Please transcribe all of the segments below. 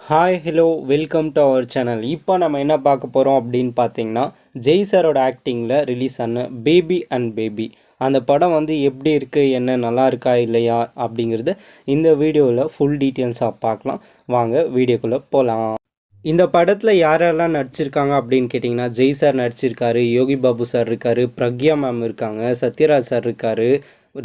Hi hello welcome to our channel. இப்போ நம்ம என்ன பார்க்க போகிறோம் அப்படின்னு பார்த்தீங்கன்னா, ஜெய் சாரோட ஆக்டிங்கில் ரிலீஸ் ஆன பேபி அண்ட் பேபி அந்த படம் வந்து எப்படி இருக்குது, என்ன நல்லா இருக்கா இல்லையா அப்படிங்கிறது இந்த வீடியோவில் ஃபுல் டீட்டெயில்ஸாக பார்க்கலாம். வாங்க வீடியோக்குள்ளே போகலாம். இந்த படத்தில் யாரெல்லாம் நடிச்சிருக்காங்க அப்படின்னு கேட்டிங்கன்னா, ஜெய் சார் நடிச்சிருக்காரு, யோகி பாபு சார் இருக்கார், பிரக்யா மேம் இருக்காங்க, சத்யராஜ் சார் இருக்கார்,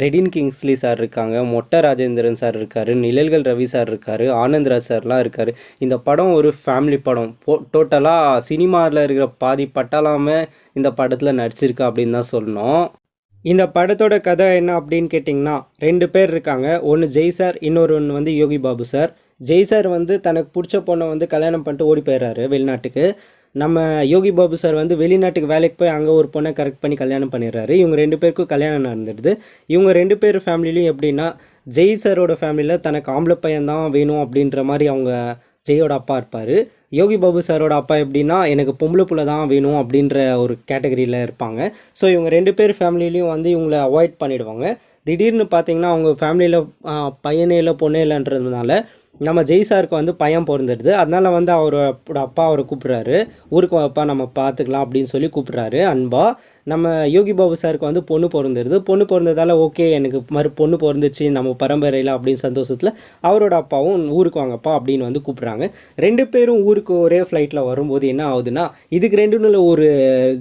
ரெடின் கிங்ஸ்லி சார் இருக்காங்க, மொட்டை ராஜேந்திரன் சார் இருக்கார், நிழல்கள் ரவி சார் இருக்கார், ஆனந்த்ராஜ் சார்லாம் இருக்கார். இந்த படம் ஒரு ஃபேமிலி படம். டோட்டலாக சினிமாவில் இருக்கிற பாதி பட்டாலாமே இந்த படத்தில் நடிச்சிருக்கா அப்படின்னு தான் சொல்லணும். இந்த படத்தோட கதை என்ன அப்படின்னு கேட்டிங்கன்னா, 2 பேர் இருக்காங்க. ஒன்று ஜெய் சார், இன்னொரு ஒன்று வந்து யோகி பாபு சார். ஜெய் சார் வந்து தனக்கு பிடிச்ச பொண்ணை வந்து கல்யாணம் பண்ணிட்டு ஓடி போயிடுறாரு வெளிநாட்டுக்கு. நம்ம யோகி பாபு சார் வந்து வெளிநாட்டுக்கு வேலைக்கு போய் அங்கே ஒரு பொண்ணை கரெக்ட் பண்ணி கல்யாணம் பண்ணிடுறாரு. இவங்க 2 பேருக்கும் கல்யாணம் நடந்துடுது. இவங்க 2 பேர் ஃபேமிலிலையும் எப்படின்னா, ஜெய் சாரோட ஃபேமிலியில் தனக்கு ஆம்பளை பையன் தான் வேணும் அப்படின்ற மாதிரி அவங்க ஜெயோட அப்பா இருப்பார். யோகி பாபு சாரோட அப்பா எப்படின்னா, எனக்கு பொம்பளை புள்ள தான் வேணும் அப்படின்ற ஒரு கேட்டகரியில் இருப்பாங்க. ஸோ இவங்க 2 பேர் ஃபேமிலிலையும் வந்து இவங்கள அவாய்ட் பண்ணிவிடுவாங்க. திடீர்னு பார்த்தீங்கன்னா அவங்க ஃபேமிலியில் பையனே இல்லை பொண்ணே இல்லைன்றதுனால நம்ம ஜெய் சாருக்கு வந்து பையன் பிறந்துடுது. அதனால் வந்து அவரோட அப்பா அவரை கூப்பிட்றாரு. ஊருக்கு அப்பா நம்ம பார்த்துக்கலாம் அப்படின்னு சொல்லி கூப்பிட்றாரு அன்பா. நம்ம யோகி பாபு சாருக்கு வந்து பொண்ணு பிறந்துடுது. பொண்ணு பிறந்ததால் ஓகே எனக்கு பொண்ணு பிறந்துச்சு நம்ம பரம்பரையில் அப்படின்னு சந்தோஷத்தில் அவரோட அப்பாவும் ஊருக்கு வாங்கப்பா அப்படின்னு வந்து கூப்பிட்றாங்க. 2 பேரும் ஊருக்கு ஒரே ஃப்ளைட்டில் வரும்போது என்ன ஆகுதுன்னா, இதுக்கு 2 ஒரு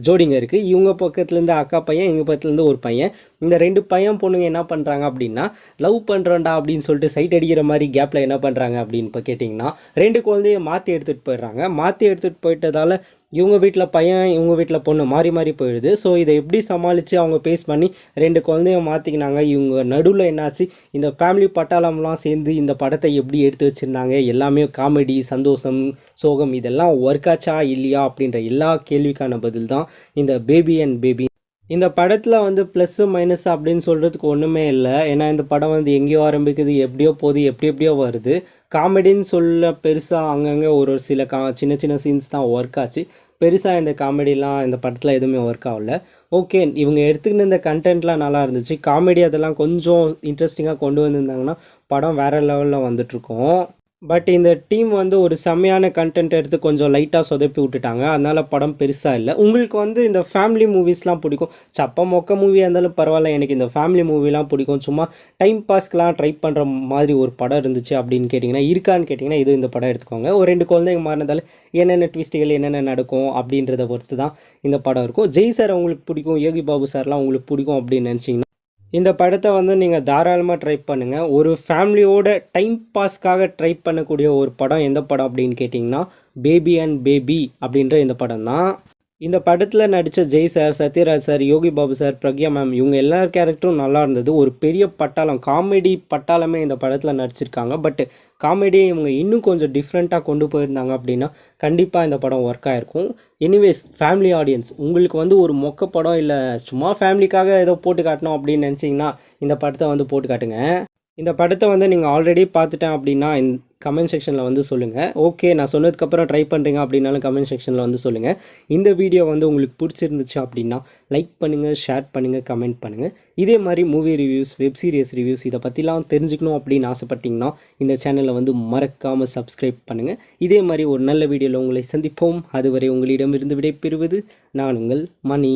ஜோடிங்க இருக்குது. இவங்க பக்கத்துலேருந்து அக்கா பையன், இவங்க பக்கத்துலேருந்து ஒரு பையன். இந்த 2 பையன் பொண்ணுங்க என்ன பண்ணுறாங்க அப்படின்னா, லவ் பண்ணுறோண்டா அப்படின்னு சொல்லிட்டு சைட் அடிக்கிற மாதிரி கேப்பில் என்ன பண்ணுறாங்க அப்படின்னு இப்போ கேட்டிங்கன்னா, 2 குழந்தைய மாற்றி எடுத்துகிட்டு போயிடுறாங்க. மாற்றி எடுத்துகிட்டு போயிட்டதால் இவங்க வீட்டில் பையன் இவங்க வீட்டில் பொண்ணு மாறி மாறி போயிடுது. ஸோ இதை எப்படி சமாளித்து அவங்க பேஸ் பண்ணி 2 குழந்தைய மாற்றிக்கினாங்க. இவங்க நடுவில் என்னாச்சு, இந்த ஃபேமிலி பட்டாளம்லாம் சேர்ந்து இந்த படத்தை எப்படி எடுத்து வச்சுருந்தாங்க, எல்லாமே காமெடி, சந்தோஷம், சோகம் இதெல்லாம் ஒர்க் ஆச்சா இல்லையா அப்படின்ற எல்லா கேள்விக்கான பதில் தான் இந்த பேபி அண்ட் பேபி. இந்த படத்தில் வந்து ப்ளஸ்ஸு மைனஸ் அப்படின்னு சொல்கிறதுக்கு ஒன்றுமே இல்லை. ஏன்னா இந்த படம் வந்து எங்கேயோ ஆரம்பிக்குது, எப்படியோ போகுது, எப்படியோ வருது. காமெடின்னு சொல்ல பெருசாக அங்கங்கே ஒரு சில சின்ன சின்ன சீன்ஸ் தான் ஒர்க் ஆச்சு. பெருசாக இந்த காமெடிலாம் இந்த படத்தில் எதுவுமே ஒர்க் ஆகல. ஓகே, இவங்க எடுத்துக்கின இந்த கண்டென்ட்லாம் நல்லா இருந்துச்சு. காமெடி அதெல்லாம் கொஞ்சம் இன்ட்ரெஸ்டிங்காக கொண்டு வந்திருந்தாங்கன்னா படம் வேறு லெவலில் வந்துட்டுருக்கோம். பட் இந்த டீம் வந்து ஒரு செம்மையான கண்டென்ட் எடுத்து கொஞ்சம் லைட்டாக சொதப்பி விட்டுட்டாங்க. அதனால் படம் பெருசாக இல்லை. உங்களுக்கு வந்து இந்த ஃபேமிலி மூவிஸ்லாம் பிடிக்கும், சப்ப மொக்க மூவியாக இருந்தாலும் பரவாயில்ல, எனக்கு இந்த ஃபேமிலி மூவிலாம் பிடிக்கும், சும்மா டைம் பாஸ்க்கெலாம் ட்ரை பண்ணுற மாதிரி ஒரு படம் இருந்துச்சு அப்படின்னு கேட்டிங்கன்னா, இருக்கான்னு கேட்டிங்கன்னா இது இந்த படம் எடுத்துக்கோங்க. ஒரு 2 குழந்தைங்க மாறினதால் என்னென்ன ட்விஸ்ட்டுகள் என்னென்ன நடக்கும் அப்படின்றத பொறுத்து தான் இந்த படம் இருக்கும். ஜெய் சார் உங்களுக்கு பிடிக்கும், யோகி பாபு சார்லாம் உங்களுக்கு பிடிக்கும் அப்படின்னு நினச்சிங்கன்னா இந்த படத்தை வந்து நீங்கள் தாராளமாக ட்ரை பண்ணுங்கள். ஒரு ஃபேமிலியோட டைம் பாஸ்க்காக ட்ரை பண்ணக்கூடிய ஒரு படம் எந்த படம் அப்படின்னு கேட்டிங்கன்னா, பேபி அண்ட் பேபி அப்படின்ற இந்த படம் தான். இந்த படத்தில் நடித்த Jai sir, Sathyaraj sir, Yogi Babu sir, Pragya ma'am இவங்க எல்லார் கேரக்டரும் நல்லா இருந்தது. ஒரு பெரிய பட்டாளம், காமெடி பட்டாளமே இந்த படத்தில் நடிச்சிருக்காங்க. பட் காமெடியை இவங்க இன்னும் கொஞ்சம் டிஃப்ரெண்ட்டாக கொண்டு போயிருந்தாங்க அப்படின்னா கண்டிப்பாக இந்த படம் ஒர்க் ஆகிருக்கும். எனிவேஸ் ஃபேமிலி ஆடியன்ஸ் உங்களுக்கு வந்து ஒரு மொக்க படம் இல்லை சும்மா ஃபேமிலிக்காக ஏதோ போட்டு காட்டணும் அப்படின்னு நினச்சிங்கன்னா இந்த படத்தை வந்து போட்டு காட்டுங்க. இந்த படத்தை வந்து நீங்கள் ஆல்ரெடி பார்த்துட்டேன் அப்படின்னா கமெண்ட் செக்ஷனில் வந்து சொல்லுங்கள். ஓகே நான் சொன்னதுக்கப்புறம் ட்ரை பண்ணுறீங்க அப்படின்னாலும் கமெண்ட் செக்ஷனில் வந்து சொல்லுங்கள். இந்த வீடியோ வந்து உங்களுக்கு பிடிச்சிருந்துச்சு அப்படின்னா லைக் பண்ணுங்கள், ஷேர் பண்ணுங்கள், கமெண்ட் பண்ணுங்கள். இதே மாதிரி movie reviews, web series reviews இதை பற்றிலாம் தெரிஞ்சுக்கணும் அப்படின்னு ஆசைப்பட்டிங்கன்னா இந்த சேனலை வந்து மறக்காமல் சப்ஸ்கிரைப் பண்ணுங்கள். இதே மாதிரி ஒரு நல்ல வீடியோவில் உங்களை சந்திப்போம். அதுவரை உங்களிடமிருந்து விடைபெறுவது நான் உங்கள் மணி.